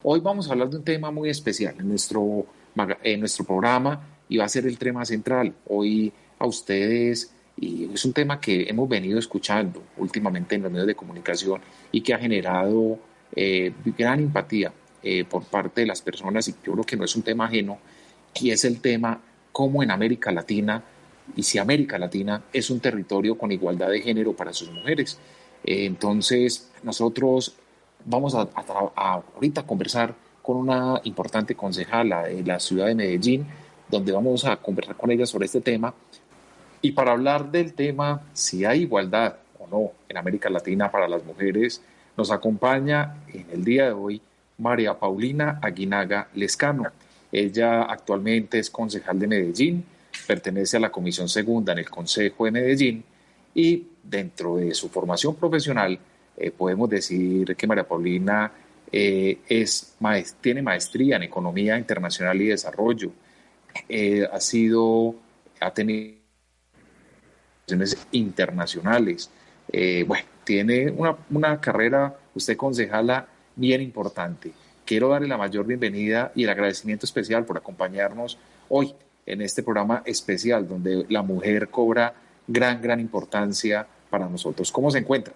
Hoy vamos a hablar de un tema muy especial en nuestro programa y va a ser el tema central. Hoy a ustedes, y es un tema que hemos venido escuchando últimamente en los medios de comunicación y que ha generado gran empatía por parte de las personas y yo creo que no es un tema ajeno, y es el tema cómo en América Latina y si América Latina es un territorio con igualdad de género para sus mujeres. Entonces, nosotros vamos a ahorita conversar con una importante concejala de la ciudad de Medellín, donde vamos a conversar con ella sobre este tema. Y para hablar del tema, si hay igualdad o no en América Latina para las mujeres, nos acompaña en el día de hoy María Paulina Aguinaga Lescano. Ella actualmente es concejal de Medellín, pertenece a la Comisión Segunda en el Consejo de Medellín y dentro de su formación profesional podemos decir que María Paulina tiene maestría en Economía Internacional y Desarrollo. Ha sido, ha tenido internacionales. Bueno, tiene una carrera, usted concejala, bien importante. Quiero darle la mayor bienvenida y el agradecimiento especial por acompañarnos hoy en este programa especial donde la mujer cobra gran importancia para nosotros. ¿Cómo se encuentra?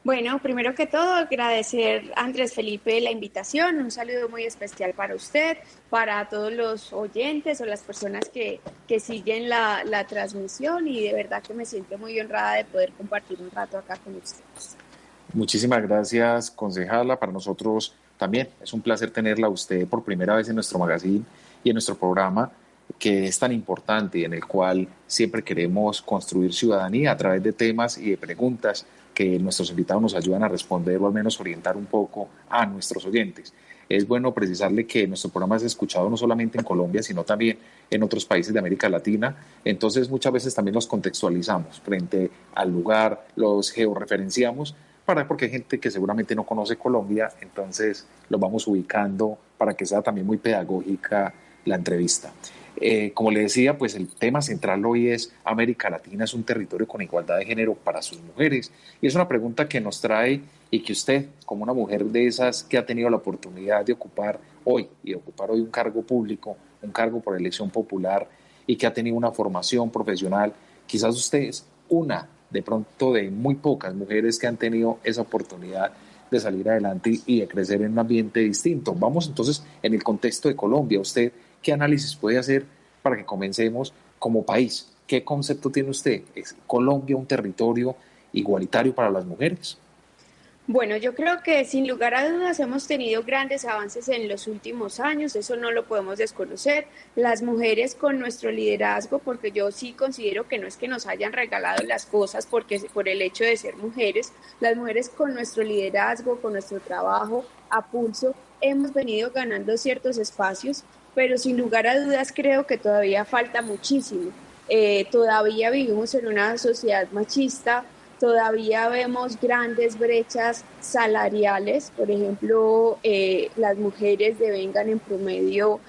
Bueno, primero que todo, agradecer a Andrés Felipe la invitación, un saludo muy especial para usted, para todos los oyentes o las personas que siguen la transmisión y de verdad que me siento muy honrada de poder compartir un rato acá con ustedes. Muchísimas gracias, concejala. Para nosotros también es un placer tenerla a usted por primera vez en nuestro magazine y en nuestro programa que es tan importante y en el cual siempre queremos construir ciudadanía a través de temas y de preguntas que nuestros invitados nos ayudan a responder o al menos orientar un poco a nuestros oyentes. Es bueno precisarle que nuestro programa es escuchado no solamente en Colombia, sino también en otros países de América Latina. Entonces, muchas veces también los contextualizamos frente al lugar, los georreferenciamos porque hay gente que seguramente no conoce Colombia, entonces lo vamos ubicando para que sea también muy pedagógica la entrevista. Como le decía, pues el tema central hoy es América Latina es un territorio con igualdad de género para sus mujeres. Y es una pregunta que nos trae y que usted, como una mujer de esas que ha tenido la oportunidad de ocupar hoy y de ocupar hoy un cargo público, un cargo por elección popular y que ha tenido una formación profesional, quizás usted es una de pronto de muy pocas mujeres que han tenido esa oportunidad de salir adelante y de crecer en un ambiente distinto. Vamos entonces en el contexto de Colombia. ¿Usted qué análisis puede hacer para que comencemos como país? ¿Qué concepto tiene usted? ¿Es Colombia un territorio igualitario para las mujeres? Bueno, yo creo que sin lugar a dudas hemos tenido grandes avances en los últimos años, eso no lo podemos desconocer. Las mujeres con nuestro liderazgo, porque yo sí considero que no es que nos hayan regalado las cosas porque por el hecho de ser mujeres, las mujeres con nuestro liderazgo, con nuestro trabajo a pulso, hemos venido ganando ciertos espacios, pero sin lugar a dudas creo que todavía falta muchísimo. Todavía vivimos en una sociedad machista. Todavía vemos grandes brechas salariales, por ejemplo, las mujeres devengan en promedio,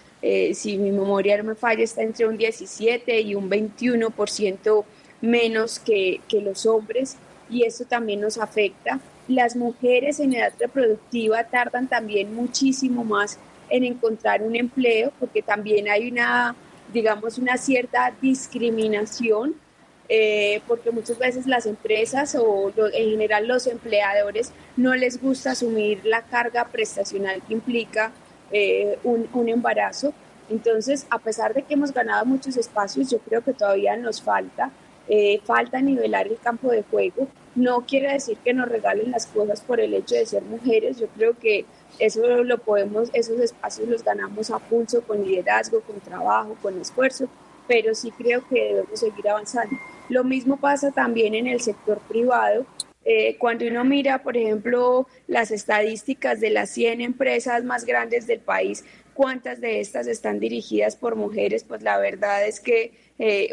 si mi memoria no me falla, está entre un 17 y un 21% menos que los hombres, y eso también nos afecta. Las mujeres en edad reproductiva tardan también muchísimo más en encontrar un empleo, porque también hay una, digamos, una cierta discriminación porque muchas veces las empresas en general los empleadores no les gusta asumir la carga prestacional que implica un embarazo. Entonces, a pesar de que hemos ganado muchos espacios, yo creo que todavía nos falta nivelar el campo de juego. No quiere decir que nos regalen las cosas por el hecho de ser mujeres. Yo creo que esos espacios los ganamos a pulso, con liderazgo, con trabajo, con esfuerzo, pero sí creo que debemos seguir avanzando. Lo mismo pasa también en el sector privado. Cuando uno mira, por ejemplo, las estadísticas de las 100 empresas más grandes del país, cuántas de estas están dirigidas por mujeres, pues la verdad es que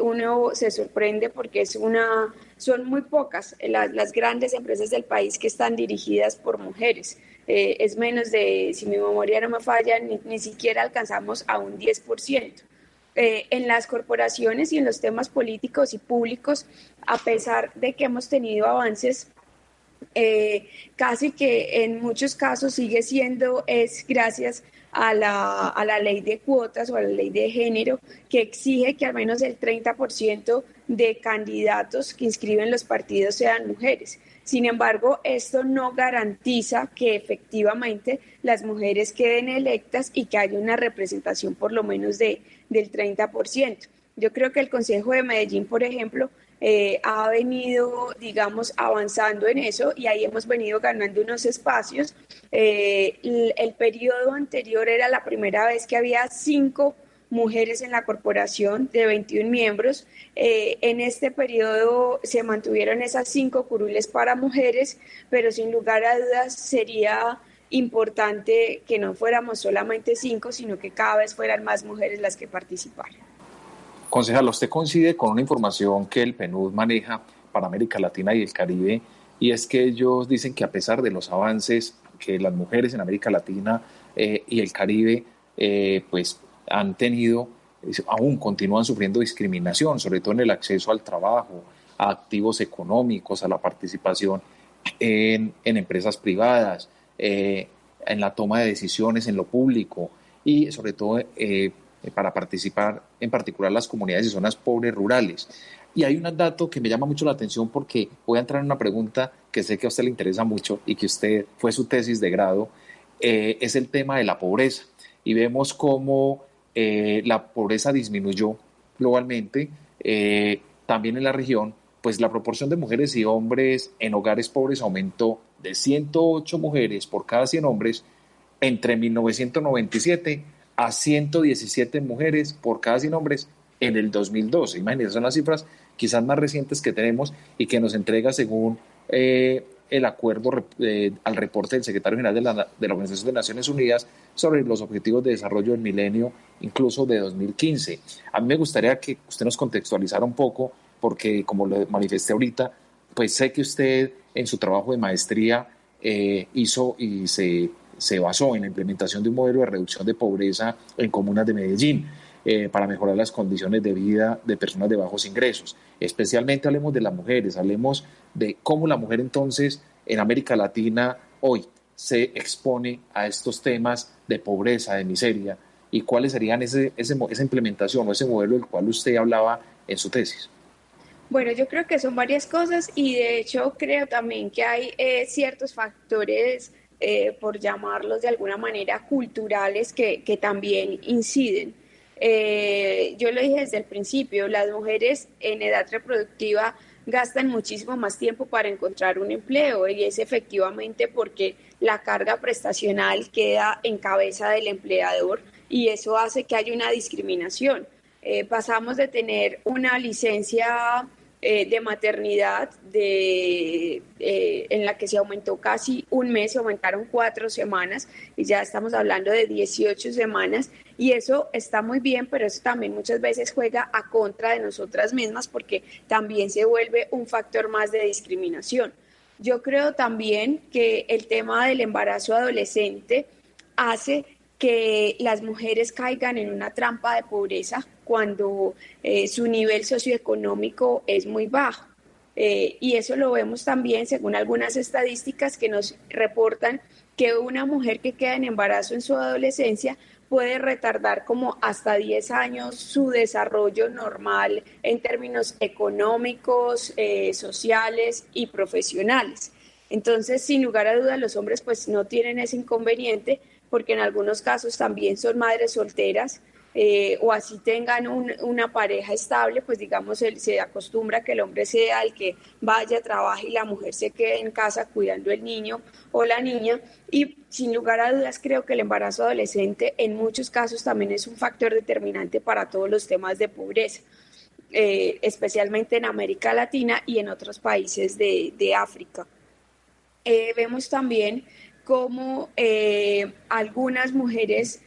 uno se sorprende porque son muy pocas las grandes empresas del país que están dirigidas por mujeres. Es menos de, si mi memoria no me falla, ni siquiera alcanzamos a un 10%. En las corporaciones y en los temas políticos y públicos, a pesar de que hemos tenido avances, casi que en muchos casos sigue siendo, es gracias a la ley de cuotas o a la ley de género, que exige que al menos el 30% de candidatos que inscriben los partidos sean mujeres. Sin embargo, esto no garantiza que efectivamente las mujeres queden electas y que haya una representación por lo menos del 30%. Yo creo que el Consejo de Medellín, por ejemplo, ha venido, digamos, avanzando en eso y ahí hemos venido ganando unos espacios. El periodo anterior era la primera vez que había 5 mujeres en la corporación de 21 miembros. En este periodo se mantuvieron esas 5 curules para mujeres, pero sin lugar a dudas sería importante que no fuéramos solamente 5, sino que cada vez fueran más mujeres las que participaran. Concejal, ¿usted coincide con una información que el PNUD maneja para América Latina y el Caribe? Y es que ellos dicen que a pesar de los avances que las mujeres en América Latina y el Caribe pues han tenido, aún continúan sufriendo discriminación, sobre todo en el acceso al trabajo, a activos económicos, a la participación en empresas privadas, en la toma de decisiones en lo público y sobre todo para participar en particular las comunidades y zonas pobres rurales. Y hay un dato que me llama mucho la atención porque voy a entrar en una pregunta que sé que a usted le interesa mucho y que usted fue su tesis de grado, es el tema de la pobreza. Y vemos cómo la pobreza disminuyó globalmente, también en la región, pues la proporción de mujeres y hombres en hogares pobres aumentó de 108 mujeres por cada 100 hombres entre 1997 a 117 mujeres por cada 100 hombres en el 2012. Imagínense, son las cifras quizás más recientes que tenemos y que nos entrega según el acuerdo al reporte del secretario general de la Organización de Naciones Unidas sobre los Objetivos de Desarrollo del Milenio, incluso de 2015. A mí me gustaría que usted nos contextualizara un poco, porque como lo manifesté ahorita, pues sé que usted en su trabajo de maestría hizo y se basó en la implementación de un modelo de reducción de pobreza en comunas de Medellín para mejorar las condiciones de vida de personas de bajos ingresos. Especialmente hablemos de las mujeres, hablemos de cómo la mujer entonces en América Latina hoy se expone a estos temas de pobreza, de miseria, y cuáles serían esa implementación o ese modelo del cual usted hablaba en su tesis. Bueno, yo creo que son varias cosas y de hecho creo también que hay ciertos factores, por llamarlos de alguna manera, culturales que también inciden. Yo lo dije desde el principio, las mujeres en edad reproductiva gastan muchísimo más tiempo para encontrar un empleo y es efectivamente porque la carga prestacional queda en cabeza del empleador y eso hace que haya una discriminación. Pasamos de tener una licencia de maternidad en la que se aumentó casi un mes, se aumentaron 4 semanas y ya estamos hablando de 18 semanas y eso está muy bien, pero eso también muchas veces juega a contra de nosotras mismas porque también se vuelve un factor más de discriminación. Yo creo también que el tema del embarazo adolescente hace que las mujeres caigan en una trampa de pobreza cuando su nivel socioeconómico es muy bajo. Y eso lo vemos también según algunas estadísticas que nos reportan que una mujer que queda en embarazo en su adolescencia puede retardar como hasta 10 años su desarrollo normal en términos económicos, sociales y profesionales. Entonces, sin lugar a dudas, los hombres pues no tienen ese inconveniente porque en algunos casos también son madres solteras o así tengan una pareja estable, pues digamos se acostumbra que el hombre sea el que vaya, trabaje y la mujer se quede en casa cuidando el niño o la niña y sin lugar a dudas creo que el embarazo adolescente en muchos casos también es un factor determinante para todos los temas de pobreza. Especialmente en América Latina y en otros países de África. Vemos también cómo algunas mujeres,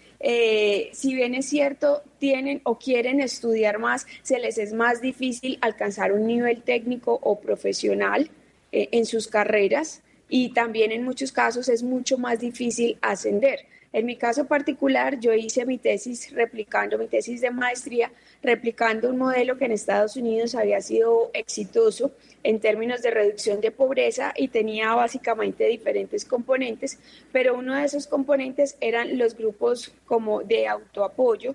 si bien es cierto, tienen o quieren estudiar más, se les es más difícil alcanzar un nivel técnico o profesional en sus carreras y también en muchos casos es mucho más difícil ascender. En mi caso particular, yo hice mi tesis mi tesis de maestría, replicando un modelo que en Estados Unidos había sido exitoso en términos de reducción de pobreza y tenía básicamente diferentes componentes, pero uno de esos componentes eran los grupos como de autoapoyo,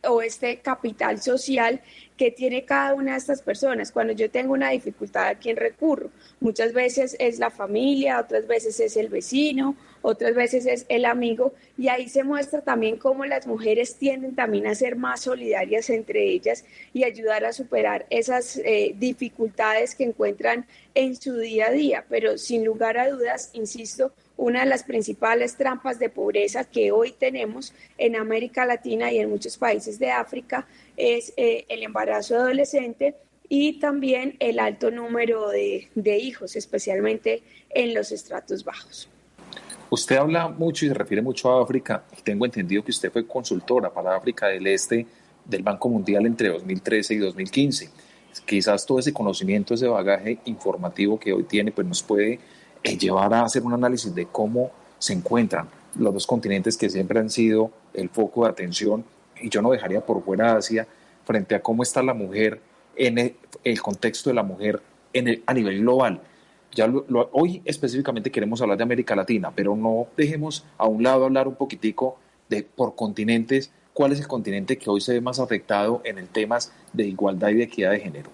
o este capital social que tiene cada una de estas personas. Cuando yo tengo una dificultad, ¿a quién recurro? Muchas veces es la familia, otras veces es el vecino, otras veces es el amigo, y ahí se muestra también cómo las mujeres tienden también a ser más solidarias entre ellas y ayudar a superar esas dificultades que encuentran en su día a día. Pero sin lugar a dudas, insisto, una de las principales trampas de pobreza que hoy tenemos en América Latina y en muchos países de África es el embarazo adolescente y también el alto número de hijos, especialmente en los estratos bajos. Usted habla mucho y se refiere mucho a África. Tengo entendido que usted fue consultora para África del Este del Banco Mundial entre 2013 y 2015. Quizás todo ese conocimiento, ese bagaje informativo que hoy tiene, pues nos puede llevar a hacer un análisis de cómo se encuentran los dos continentes que siempre han sido el foco de atención, y yo no dejaría por fuera Asia, frente a cómo está la mujer en el contexto de la mujer a nivel global. Hoy específicamente queremos hablar de América Latina, pero no dejemos a un lado hablar un poquitico de por continentes, cuál es el continente que hoy se ve más afectado en el temas de igualdad y de equidad de género.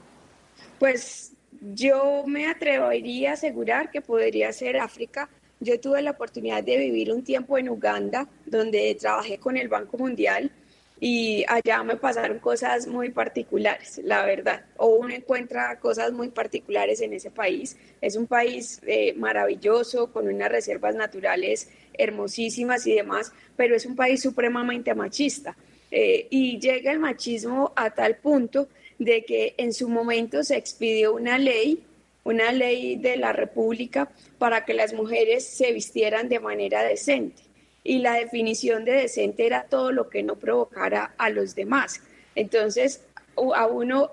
Pues yo me atrevería a asegurar que podría ser África. Yo tuve la oportunidad de vivir un tiempo en Uganda, donde trabajé con el Banco Mundial y allá me pasaron cosas muy particulares, la verdad. O uno encuentra cosas muy particulares en ese país. Es un país maravilloso, con unas reservas naturales hermosísimas y demás, pero es un país supremamente machista. Y llega el machismo a tal punto de que en su momento se expidió una ley de la República para que las mujeres se vistieran de manera decente. Y la definición de decente era todo lo que no provocara a los demás. Entonces, a uno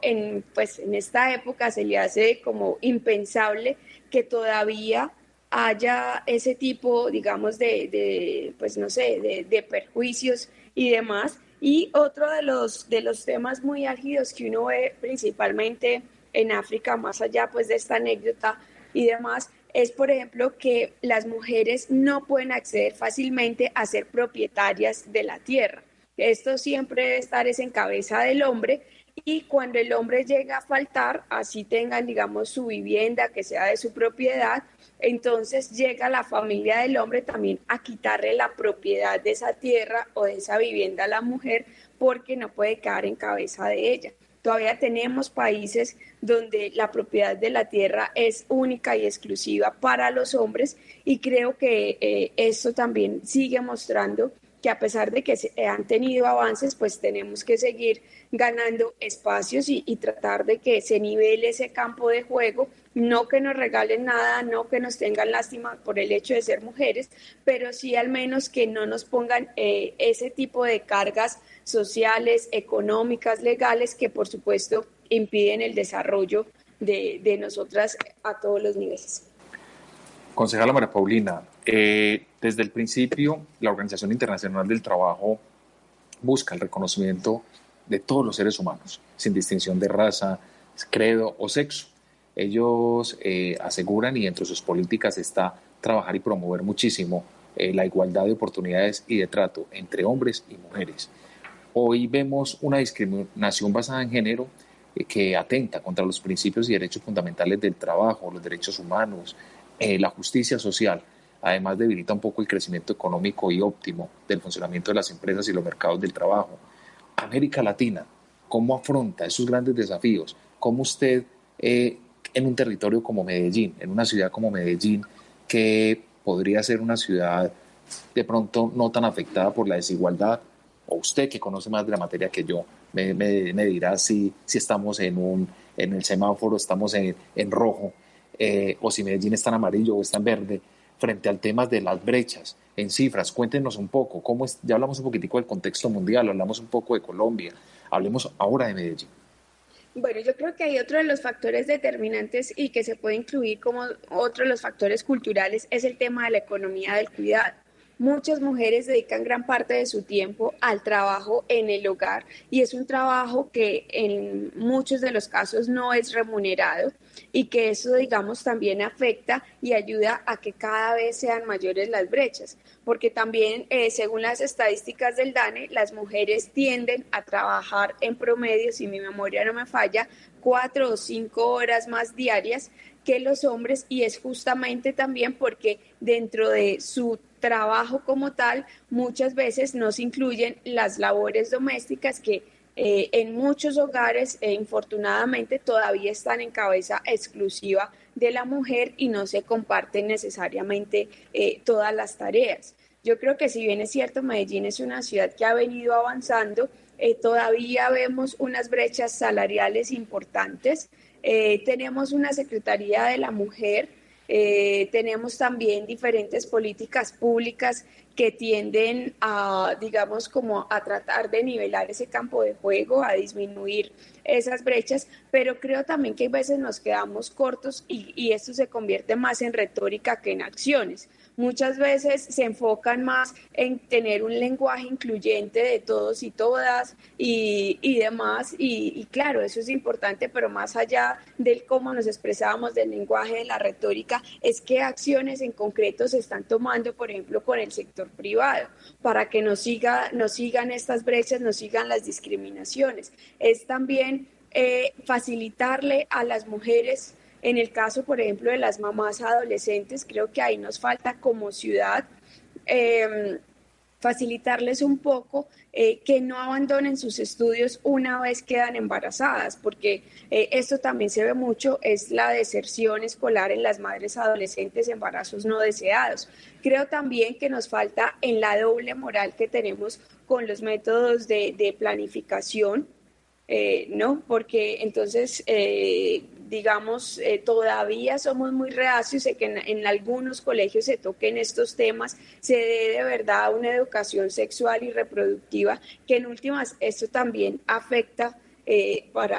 pues, en esta época se le hace como impensable que todavía haya ese tipo, digamos, pues no sé, de perjuicios y demás. Y otro de los temas muy álgidos que uno ve principalmente en África, más allá pues de esta anécdota y demás, es por ejemplo que las mujeres no pueden acceder fácilmente a ser propietarias de la tierra. Esto siempre debe estar en cabeza del hombre, y cuando el hombre llega a faltar, así tengan, digamos, su vivienda que sea de su propiedad, entonces llega la familia del hombre también a quitarle la propiedad de esa tierra o de esa vivienda a la mujer, porque no puede quedar en cabeza de ella. Todavía tenemos países donde la propiedad de la tierra es única y exclusiva para los hombres, y creo que esto también sigue mostrando que a pesar de que se han tenido avances, pues tenemos que seguir ganando espacios y tratar de que se nivele ese campo de juego, no que nos regalen nada, no que nos tengan lástima por el hecho de ser mujeres, pero sí al menos que no nos pongan ese tipo de cargas sociales, económicas, legales, que por supuesto impiden el desarrollo de nosotras a todos los niveles. Concejala María Paulina, desde el principio la Organización Internacional del Trabajo busca el reconocimiento de todos los seres humanos, sin distinción de raza, credo o sexo. Ellos aseguran, y dentro de sus políticas está trabajar y promover muchísimo la igualdad de oportunidades y de trato entre hombres y mujeres. Hoy vemos una discriminación basada en género que atenta contra los principios y derechos fundamentales del trabajo, los derechos humanos, la justicia social. Además, debilita un poco el crecimiento económico y óptimo del funcionamiento de las empresas y los mercados del trabajo. América Latina, ¿cómo afronta esos grandes desafíos? ¿Cómo usted, en un territorio como Medellín, en una ciudad como Medellín, que podría ser una ciudad de pronto no tan afectada por la desigualdad, o usted que conoce más de la materia que yo, me dirá si estamos en el semáforo, estamos en rojo, o si Medellín está en amarillo o está en verde, frente al tema de las brechas en cifras? Cuéntenos un poco, ya hablamos un poquitico del contexto mundial, hablamos un poco de Colombia, hablemos ahora de Medellín. Bueno, yo creo que hay otro de los factores determinantes y que se puede incluir como otro de los factores culturales, es el tema de la economía del cuidado. muchas mujeres dedican gran parte de su tiempo al trabajo en el hogar y es un trabajo que en muchos de los casos no es remunerado y que eso, digamos, también afecta y ayuda a que cada vez sean mayores las brechas, porque también, según las estadísticas del DANE, las mujeres tienden a trabajar en promedio, si mi memoria no me falla, 4 o 5 horas más diarias que los hombres, y es justamente también porque dentro de su trabajo como tal muchas veces no se incluyen las labores domésticas que en muchos hogares infortunadamente todavía están en cabeza exclusiva de la mujer y no se comparten necesariamente todas las tareas. Yo creo que si bien es cierto, Medellín es una ciudad que ha venido avanzando, todavía vemos unas brechas salariales importantes. Tenemos una Secretaría de la Mujer, tenemos también diferentes políticas públicas que tienden a, digamos, como a tratar de nivelar ese campo de juego, a disminuir esas brechas, pero creo también que a veces nos quedamos cortos y esto se convierte más en retórica que en acciones. Muchas veces se enfocan más en tener un lenguaje incluyente de todos y todas y demás, y claro, eso es importante, pero más allá del cómo nos expresábamos, del lenguaje, de la retórica, es qué acciones en concreto se están tomando, por ejemplo, con el sector privado, para que nos sigan estas brechas, nos sigan las discriminaciones. Es también facilitarle a las mujeres. En el caso, por ejemplo, de las mamás adolescentes, creo que ahí nos falta como ciudad facilitarles un poco que no abandonen sus estudios una vez quedan embarazadas, porque esto también se ve mucho, es la deserción escolar en las madres adolescentes, embarazos no deseados. Creo también que nos falta en la doble moral que tenemos con los métodos de planificación, ¿no? Porque entonces, digamos, todavía somos muy reacios de que en algunos colegios se toquen estos temas, se dé de verdad una educación sexual y reproductiva, que en últimas esto también afecta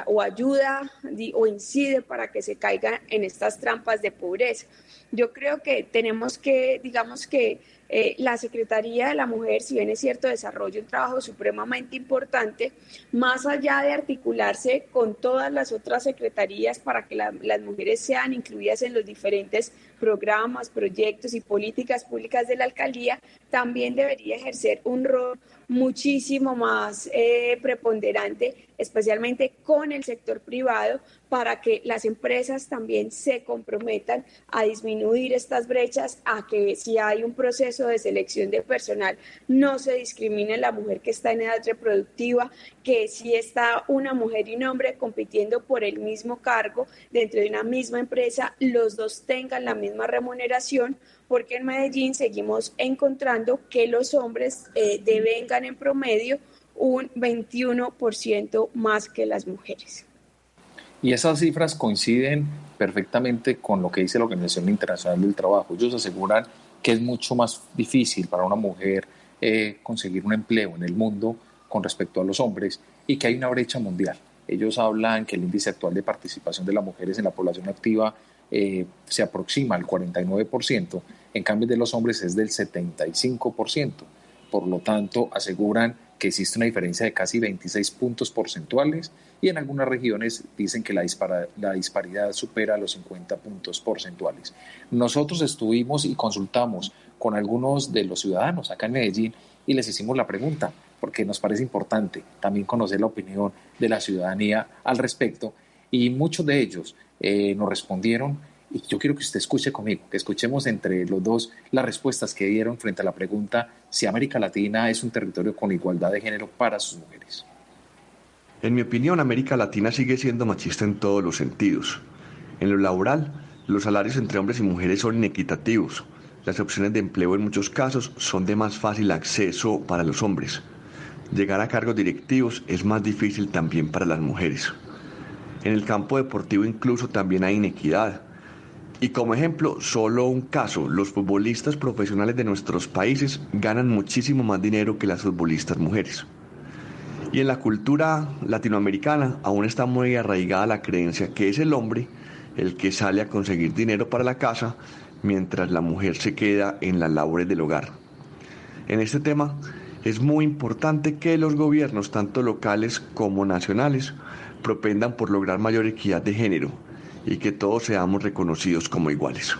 o ayuda o incide para que se caigan en estas trampas de pobreza. Yo creo que tenemos que, digamos que la Secretaría de la Mujer, si bien es cierto, desarrolla un trabajo supremamente importante, más allá de articularse con todas las otras secretarías para que las mujeres sean incluidas en los diferentes programas, proyectos y políticas públicas de la alcaldía, también debería ejercer un rol muchísimo más preponderante, especialmente con el sector privado, para que las empresas también se comprometan a disminuir estas brechas, a que si hay un proceso de selección de personal no se discrimine a la mujer que está en edad reproductiva, que si está una mujer y un hombre compitiendo por el mismo cargo dentro de una misma empresa, los dos tengan la misma remuneración, porque en Medellín seguimos encontrando que los hombres devengan en promedio un 21% más que las mujeres. Y esas cifras coinciden perfectamente con lo que dice la Organización Internacional del Trabajo. Ellos aseguran que es mucho más difícil para una mujer conseguir un empleo en el mundo con respecto a los hombres y que hay una brecha mundial. Ellos hablan que el índice actual de participación de las mujeres en la población activa se aproxima al 49%, en cambio de los hombres es del 75%. Por lo tanto, aseguran que existe una diferencia de casi 26 puntos porcentuales y en algunas regiones dicen que la disparidad supera los 50 puntos porcentuales. Nosotros estuvimos y consultamos con algunos de los ciudadanos acá en Medellín y les hicimos la pregunta, porque nos parece importante también conocer la opinión de la ciudadanía al respecto, y muchos de ellos nos respondieron, y yo quiero que usted escuche conmigo, que escuchemos entre los dos las respuestas que dieron frente a la pregunta si América Latina es un territorio con igualdad de género para sus mujeres. En mi opinión, América Latina sigue siendo machista en todos los sentidos. En lo laboral, los salarios entre hombres y mujeres son inequitativos. Las opciones de empleo en muchos casos son de más fácil acceso para los hombres. Llegar a cargos directivos es más difícil también para las mujeres. En el campo deportivo incluso también hay inequidad. Y como ejemplo, solo un caso, los futbolistas profesionales de nuestros países ganan muchísimo más dinero que las futbolistas mujeres. Y en la cultura latinoamericana aún está muy arraigada la creencia que es el hombre el que sale a conseguir dinero para la casa, mientras la mujer se queda en las labores del hogar. En este tema es muy importante que los gobiernos, tanto locales como nacionales, propendan por lograr mayor equidad de género y que todos seamos reconocidos como iguales.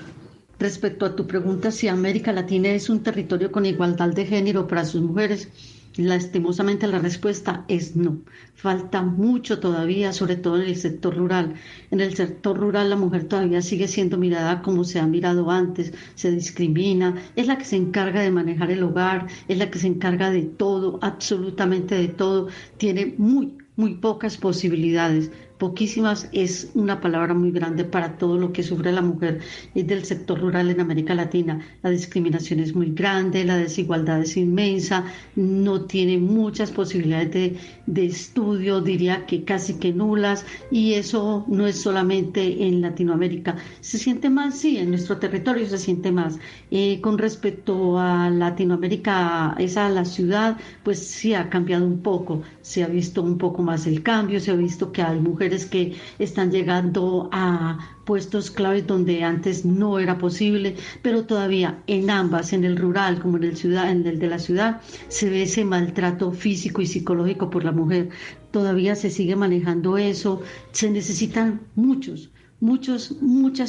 Respecto a tu pregunta si América Latina es un territorio con igualdad de género para sus mujeres, lastimosamente la respuesta es no. Falta mucho todavía, sobre todo en el sector rural. En el sector rural la mujer todavía sigue siendo mirada como se ha mirado antes, se discrimina, es la que se encarga de manejar el hogar, es la que se encarga de todo, absolutamente de todo, tiene muy pocas posibilidades. Poquísimas es una palabra muy grande para todo lo que sufre la mujer del sector rural en América Latina. La discriminación es muy grande, la desigualdad es inmensa, no tiene muchas posibilidades de estudio, diría que casi que nulas, y eso no es solamente en Latinoamérica. Se siente más, sí, en nuestro territorio se siente más. Con respecto a Latinoamérica, esa la ciudad, pues sí ha cambiado un poco, se ha visto un poco más el cambio, se ha visto que hay mujeres que están llegando a puestos claves donde antes no era posible, pero todavía en ambas, en el rural como en el de la ciudad, se ve ese maltrato físico y psicológico por la mujer. Todavía se sigue manejando eso, se necesitan muchas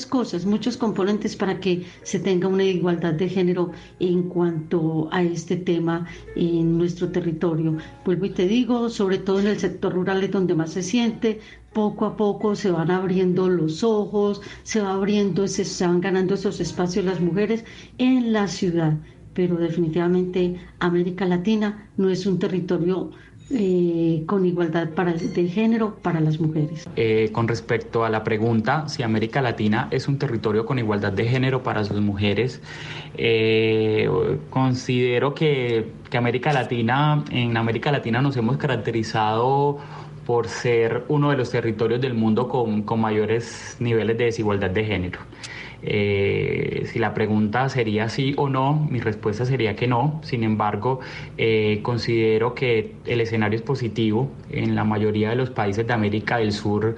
cosas, muchos componentes para que se tenga una igualdad de género en cuanto a este tema en nuestro territorio. Vuelvo y te digo, sobre todo en el sector rural es donde más se siente. Poco a poco se van abriendo los ojos, se van ganando esos espacios las mujeres en la ciudad, pero definitivamente América Latina no es un territorio con igualdad de género para las mujeres. Con respecto a la pregunta si América Latina es un territorio con igualdad de género para sus mujeres, considero que en América Latina nos hemos caracterizado por ser uno de los territorios del mundo con mayores niveles de desigualdad de género. Si la pregunta sería sí o no, mi respuesta sería que no. Sin embargo, considero que el escenario es positivo. En la mayoría de los países de América del Sur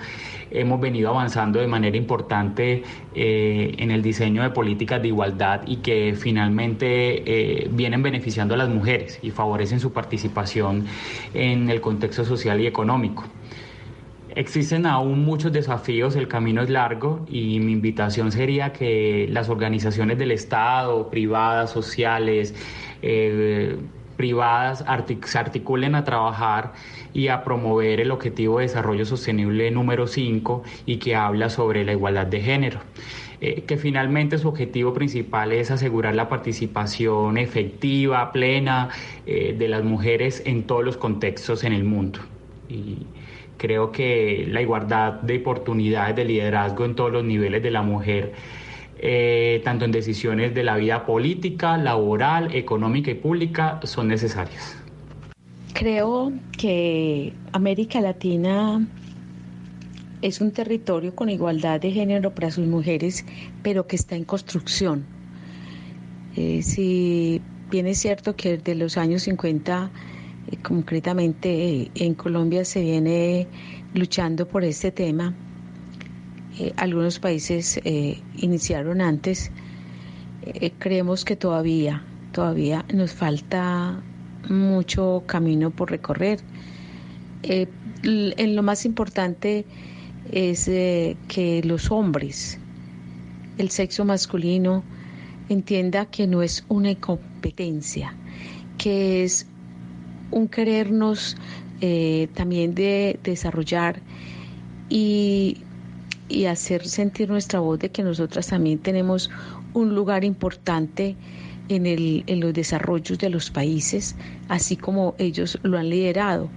hemos venido avanzando de manera importante en el diseño de políticas de igualdad y que finalmente vienen beneficiando a las mujeres y favorecen su participación en el contexto social y económico. Existen aún muchos desafíos, el camino es largo y mi invitación sería que las organizaciones del Estado, privadas, sociales, se articulen a trabajar y a promover el Objetivo de Desarrollo Sostenible número 5 y que habla sobre la igualdad de género. Que finalmente su objetivo principal es asegurar la participación efectiva, plena de las mujeres en todos los contextos en el mundo. Y creo que la igualdad de oportunidades de liderazgo en todos los niveles de la mujer, tanto en decisiones de la vida política, laboral, económica y pública, son necesarias. Creo que América Latina es un territorio con igualdad de género para sus mujeres, pero que está en construcción. Si bien es cierto que desde los años 50, concretamente en Colombia se viene luchando por este tema, algunos países iniciaron antes, creemos que todavía nos falta mucho camino por recorrer. En lo más importante es que los hombres, el sexo masculino, entienda que no es una incompetencia, que es un querernos también de desarrollar y hacer sentir nuestra voz de que nosotras también tenemos un lugar importante en los desarrollos de los países, así como ellos lo han liderado,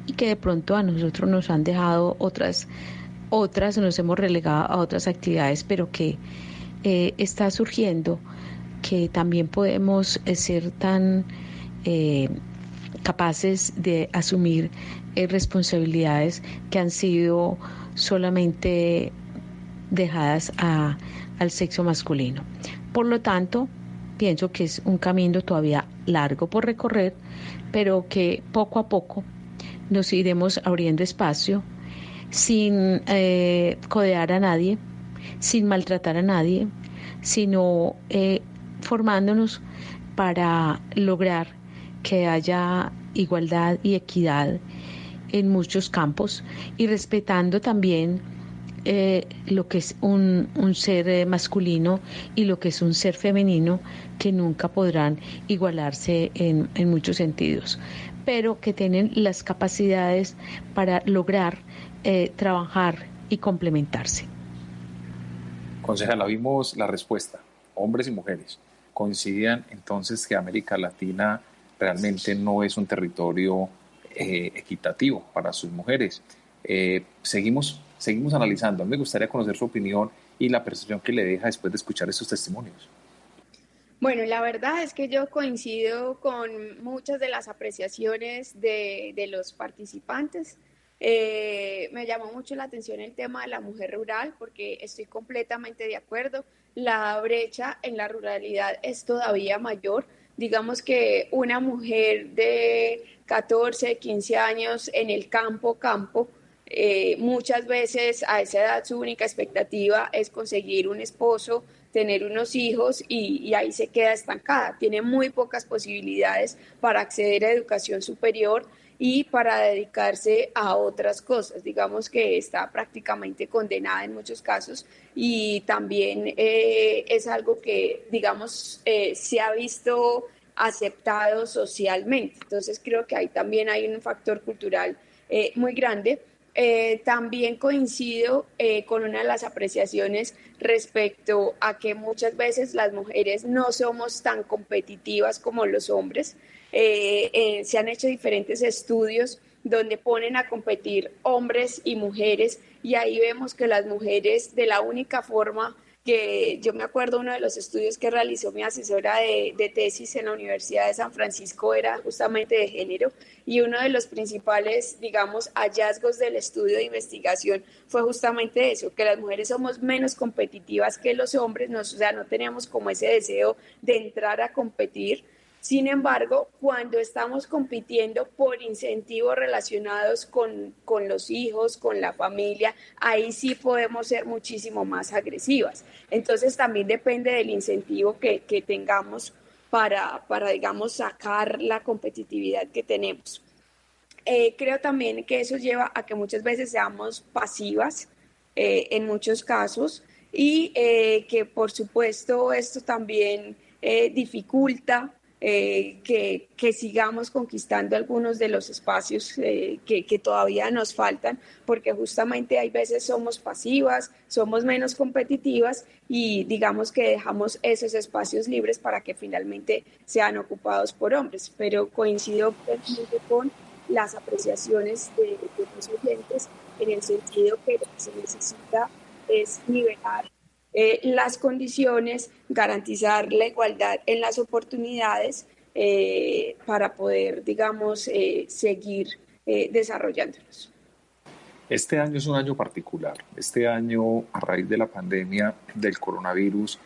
y que de pronto a nosotros nos han dejado otras nos hemos relegado a otras actividades, pero que está surgiendo que también podemos ser tan capaces de asumir responsabilidades que han sido solamente dejadas al sexo masculino. Por lo tanto, pienso que es un camino todavía largo por recorrer, pero que poco a poco nos iremos abriendo espacio sin codear a nadie, sin maltratar a nadie, sino formándonos para lograr que haya igualdad y equidad en muchos campos y respetando también lo que es un ser masculino y lo que es un ser femenino, que nunca podrán igualarse en muchos sentidos, pero que tienen las capacidades para lograr trabajar y complementarse. Concejala, vimos la respuesta. Hombres y mujeres coincidían entonces que América Latina realmente no es un territorio equitativo para sus mujeres. Seguimos analizando. Me gustaría conocer su opinión y la percepción que le deja después de escuchar estos testimonios. Bueno, la verdad es que yo coincido con muchas de las apreciaciones de los participantes. Me llamó mucho la atención el tema de la mujer rural porque estoy completamente de acuerdo. La brecha en la ruralidad es todavía mayor. Digamos que una mujer de 14, 15 años en el campo, muchas veces a esa edad su única expectativa es conseguir un esposo, tener unos hijos y ahí se queda estancada. Tiene muy pocas posibilidades para acceder a educación superior y para dedicarse a otras cosas. Digamos que está prácticamente condenada en muchos casos y también es algo que, digamos, se ha visto aceptado socialmente. Entonces creo que ahí también hay un factor cultural muy grande. También coincido con una de las apreciaciones respecto a que muchas veces las mujeres no somos tan competitivas como los hombres. Se han hecho diferentes estudios donde ponen a competir hombres y mujeres y ahí vemos que las mujeres de la única forma que yo me acuerdo uno de los estudios que realizó mi asesora de tesis en la Universidad de San Francisco era justamente de género y uno de los principales, digamos, hallazgos del estudio de investigación fue justamente eso, que las mujeres somos menos competitivas que los hombres, o sea, no tenemos como ese deseo de entrar a competir. Sin embargo, cuando estamos compitiendo por incentivos relacionados con los hijos, con la familia, ahí sí podemos ser muchísimo más agresivas. Entonces también depende del incentivo que tengamos para, digamos, sacar la competitividad que tenemos. Creo también que eso lleva a que muchas veces seamos pasivas en muchos casos y que por supuesto esto también dificulta que sigamos conquistando algunos de los espacios que todavía nos faltan, porque justamente hay veces somos pasivas, somos menos competitivas y digamos que dejamos esos espacios libres para que finalmente sean ocupados por hombres. Pero coincido plenamente con las apreciaciones de los oyentes en el sentido que lo que se necesita es nivelar las condiciones, garantizar la igualdad en las oportunidades para poder, digamos, seguir desarrollándonos. Este año es un año particular. Este año, a raíz de la pandemia del coronavirus,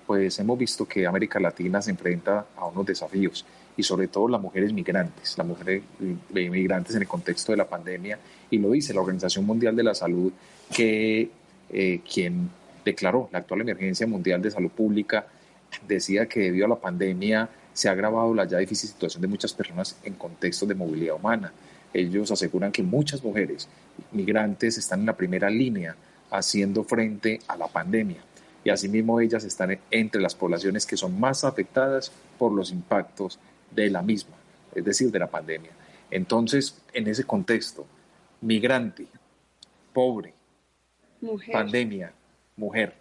pues hemos visto que América Latina se enfrenta a unos desafíos y sobre todo las mujeres migrantes en el contexto de la pandemia, y lo dice la Organización Mundial de la Salud, que quien declaró la actual emergencia mundial de salud pública, decía que debido a la pandemia se ha agravado la ya difícil situación de muchas personas en contextos de movilidad humana. Ellos aseguran que muchas mujeres migrantes están en la primera línea haciendo frente a la pandemia y asimismo ellas están entre las poblaciones que son más afectadas por los impactos de la misma, es decir, de la pandemia. Entonces, en ese contexto, migrante, pobre, Mujer. Pandemia, mujer,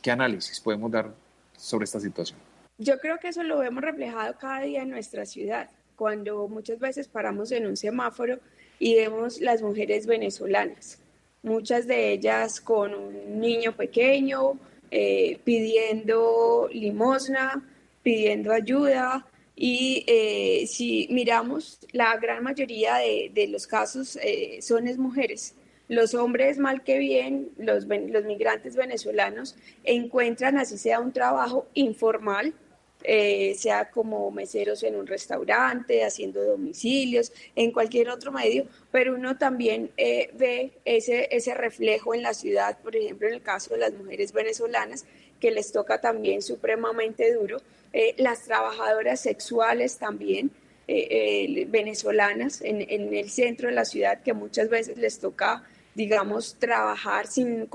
¿qué análisis podemos dar sobre esta situación? Yo creo que eso lo vemos reflejado cada día en nuestra ciudad, cuando muchas veces paramos en un semáforo y vemos las mujeres venezolanas, muchas de ellas con un niño pequeño, pidiendo limosna, pidiendo ayuda. Y si miramos, la gran mayoría de los casos son mujeres. Los hombres, mal que bien, los migrantes venezolanos encuentran, así sea un trabajo informal, sea como meseros en un restaurante, haciendo domicilios, en cualquier otro medio, pero uno también ve ese reflejo en la ciudad, por ejemplo, en el caso de las mujeres venezolanas, que les toca también supremamente duro. Las trabajadoras sexuales también, venezolanas en el centro de la ciudad, que muchas veces les toca, digamos, trabajar sin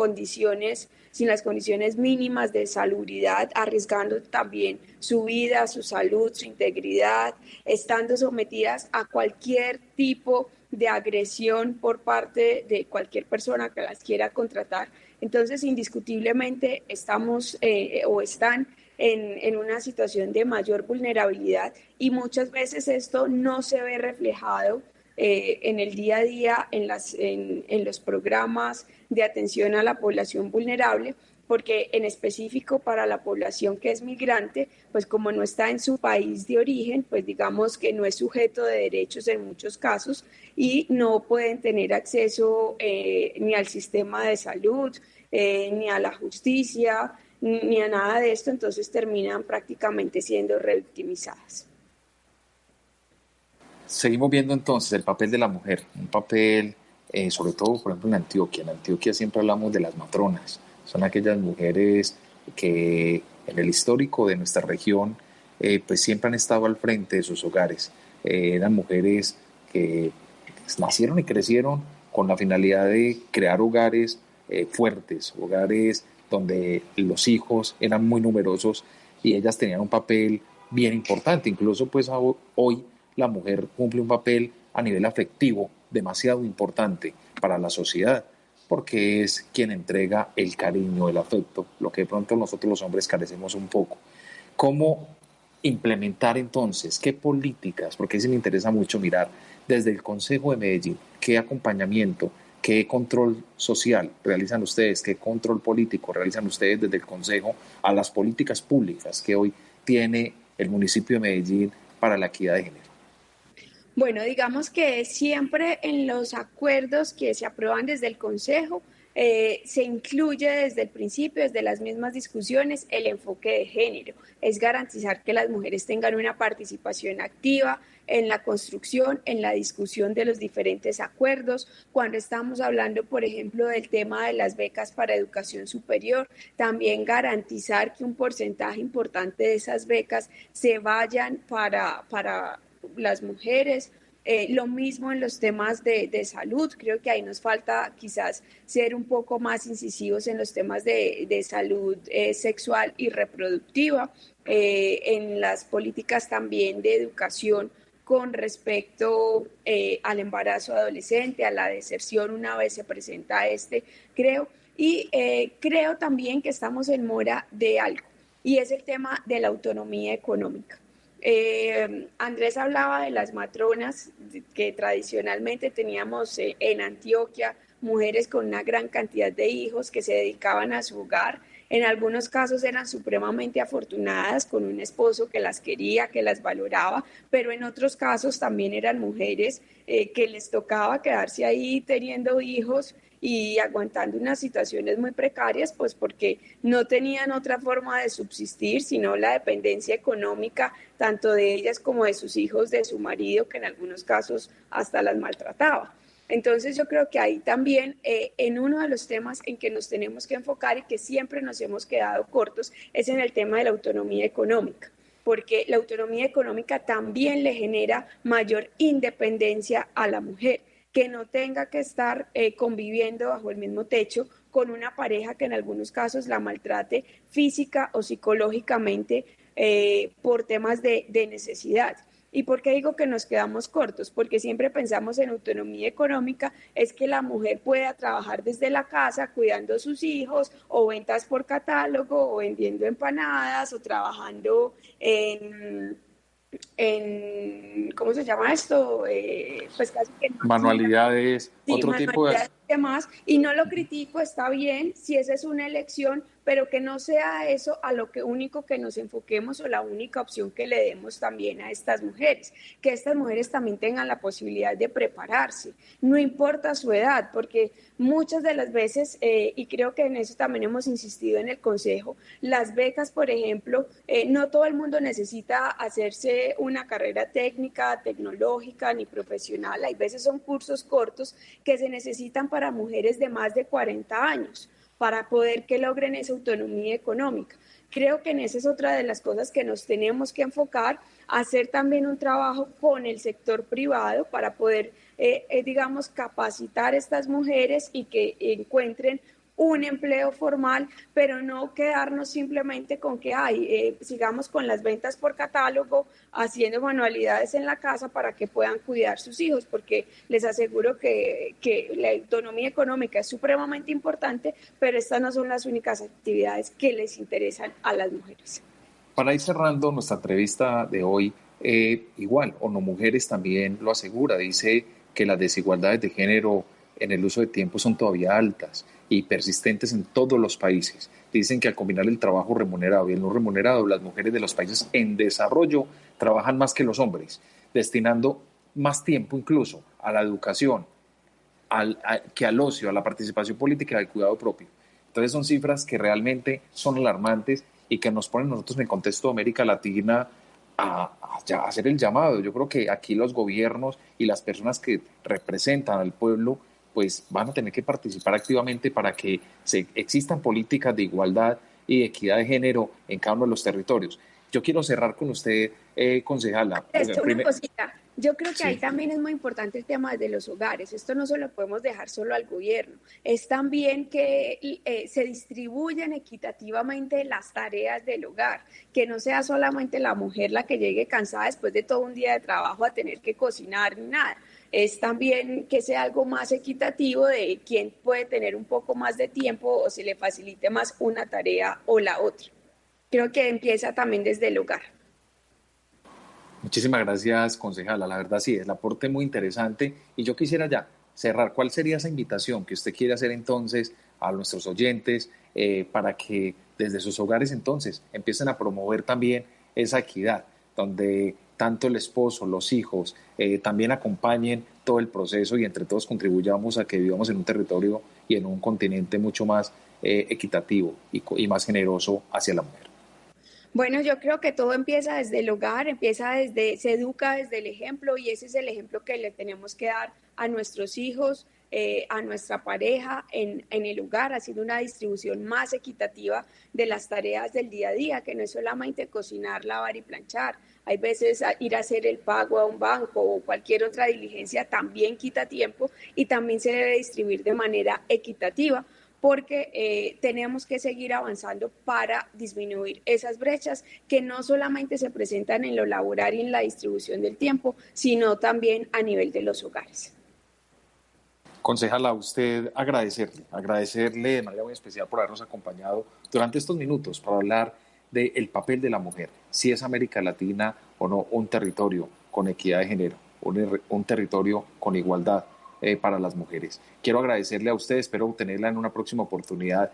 las condiciones mínimas de salubridad, arriesgando también su vida, su salud, su integridad, estando sometidas a cualquier tipo de agresión por parte de cualquier persona que las quiera contratar. Entonces, indiscutiblemente estamos o están en una situación de mayor vulnerabilidad, y muchas veces esto no se ve reflejado en el día a día en los programas de atención a la población vulnerable, porque en específico para la población que es migrante, pues como no está en su país de origen, pues digamos que no es sujeto de derechos en muchos casos y no pueden tener acceso ni al sistema de salud, ni a la justicia, ni a nada de esto, entonces terminan prácticamente siendo revictimizadas. Seguimos viendo entonces el papel de la mujer, un papel sobre todo, por ejemplo, en Antioquia. En Antioquia siempre hablamos de las matronas, son aquellas mujeres que en el histórico de nuestra región pues siempre han estado al frente de sus hogares. Eran mujeres que nacieron y crecieron con la finalidad de crear hogares fuertes, hogares donde los hijos eran muy numerosos y ellas tenían un papel bien importante. Incluso pues hoy la mujer cumple un papel a nivel afectivo demasiado importante para la sociedad, porque es quien entrega el cariño, el afecto, lo que de pronto nosotros los hombres carecemos un poco. ¿Cómo implementar entonces? ¿Qué políticas? Porque sí me interesa mucho mirar desde el Consejo de Medellín, qué acompañamiento, qué control social realizan ustedes, qué control político realizan ustedes desde el Consejo a las políticas públicas que hoy tiene el municipio de Medellín para la equidad de género. Bueno, digamos que siempre en los acuerdos que se aprueban desde el Consejo se incluye desde el principio, desde las mismas discusiones, el enfoque de género. Es garantizar que las mujeres tengan una participación activa en la construcción, en la discusión de los diferentes acuerdos. Cuando estamos hablando, por ejemplo, del tema de las becas para educación superior, también garantizar que un porcentaje importante de esas becas se vayan para las mujeres. Lo mismo en los temas de salud, creo que ahí nos falta quizás ser un poco más incisivos en los temas de salud sexual y reproductiva, en las políticas también de educación con respecto al embarazo adolescente, a la deserción una vez se presenta creo. Y creo también que estamos en mora de algo, y es el tema de la autonomía económica. Andrés hablaba de las matronas que tradicionalmente teníamos en Antioquia, mujeres con una gran cantidad de hijos que se dedicaban a su hogar. En algunos casos eran supremamente afortunadas con un esposo que las quería, que las valoraba, pero en otros casos también eran mujeres que les tocaba quedarse ahí teniendo hijos y aguantando unas situaciones muy precarias, pues porque no tenían otra forma de subsistir, sino la dependencia económica, tanto de ellas como de sus hijos, de su marido, que en algunos casos hasta las maltrataba. Entonces yo creo que ahí también en uno de los temas en que nos tenemos que enfocar y que siempre nos hemos quedado cortos es en el tema de la autonomía económica, porque la autonomía económica también le genera mayor independencia a la mujer, que no tenga que estar conviviendo bajo el mismo techo con una pareja que en algunos casos la maltrate física o psicológicamente por temas de necesidad. ¿Y por qué digo que nos quedamos cortos? Porque siempre pensamos en autonomía económica, es que la mujer pueda trabajar desde la casa cuidando a sus hijos, o ventas por catálogo, o vendiendo empanadas, o trabajando en ¿cómo se llama esto? Pues casi que manualidades, sí, otro tipo de... demás, y no lo critico, está bien, si esa es una elección, pero que no sea eso a lo que único que nos enfoquemos o la única opción que le demos también a estas mujeres, que estas mujeres también tengan la posibilidad de prepararse, no importa su edad, porque muchas de las veces, y creo que en eso también hemos insistido en el Consejo, las becas, por ejemplo, no todo el mundo necesita hacerse una carrera técnica, tecnológica ni profesional, hay veces son cursos cortos que se necesitan para mujeres de más de 40 años, para poder que logren esa autonomía económica. Creo que en esa es otra de las cosas que nos tenemos que enfocar, hacer también un trabajo con el sector privado para poder, digamos, capacitar a estas mujeres y que encuentren un empleo formal, pero no quedarnos simplemente con que sigamos con las ventas por catálogo, haciendo manualidades en la casa para que puedan cuidar sus hijos, porque les aseguro que la autonomía económica es supremamente importante, pero estas no son las únicas actividades que les interesan a las mujeres. Para ir cerrando nuestra entrevista de hoy, igual, ONU Mujeres también lo asegura, dice que las desigualdades de género en el uso de tiempo son todavía altas y persistentes en todos los países. Dicen que al combinar el trabajo remunerado y el no remunerado, las mujeres de los países en desarrollo trabajan más que los hombres, destinando más tiempo incluso a la educación, que al ocio, a la participación política y al cuidado propio. Entonces son cifras que realmente son alarmantes y que nos ponen nosotros en el contexto de América Latina a hacer el llamado. Yo creo que aquí los gobiernos y las personas que representan al pueblo pues van a tener que participar activamente para que existan políticas de igualdad y de equidad de género en cada uno de los territorios. Yo quiero cerrar con usted, concejala. Una cosita. Yo creo que ahí también es muy importante el tema de los hogares. Esto no se lo podemos dejar solo al gobierno. Es también que se distribuyan equitativamente las tareas del hogar, que no sea solamente la mujer la que llegue cansada después de todo un día de trabajo a tener que cocinar ni nada. Es también que sea algo más equitativo de quién puede tener un poco más de tiempo o se le facilite más una tarea o la otra. Creo que empieza también desde el hogar. Muchísimas gracias, concejala. La verdad sí, el aporte muy interesante. Y yo quisiera ya cerrar. ¿Cuál sería esa invitación que usted quiere hacer entonces a nuestros oyentes para que desde sus hogares entonces empiecen a promover también esa equidad, donde tanto el esposo, los hijos, también acompañen todo el proceso y entre todos contribuyamos a que vivamos en un territorio y en un continente mucho más equitativo y más generoso hacia la mujer? Bueno, yo creo que todo empieza desde el hogar, se educa desde el ejemplo y ese es el ejemplo que le tenemos que dar a nuestros hijos, a nuestra pareja en el hogar, haciendo una distribución más equitativa de las tareas del día a día, que no es solamente cocinar, lavar y planchar. Hay veces ir a hacer el pago a un banco o cualquier otra diligencia también quita tiempo y también se debe distribuir de manera equitativa, porque tenemos que seguir avanzando para disminuir esas brechas que no solamente se presentan en lo laboral y en la distribución del tiempo, sino también a nivel de los hogares. Concejala, a usted agradecerle de manera muy especial por habernos acompañado durante estos minutos para hablar del papel de la mujer, si es América Latina o no un territorio con equidad de género, un territorio con igualdad para las mujeres. Quiero agradecerle a usted, espero tenerla en una próxima oportunidad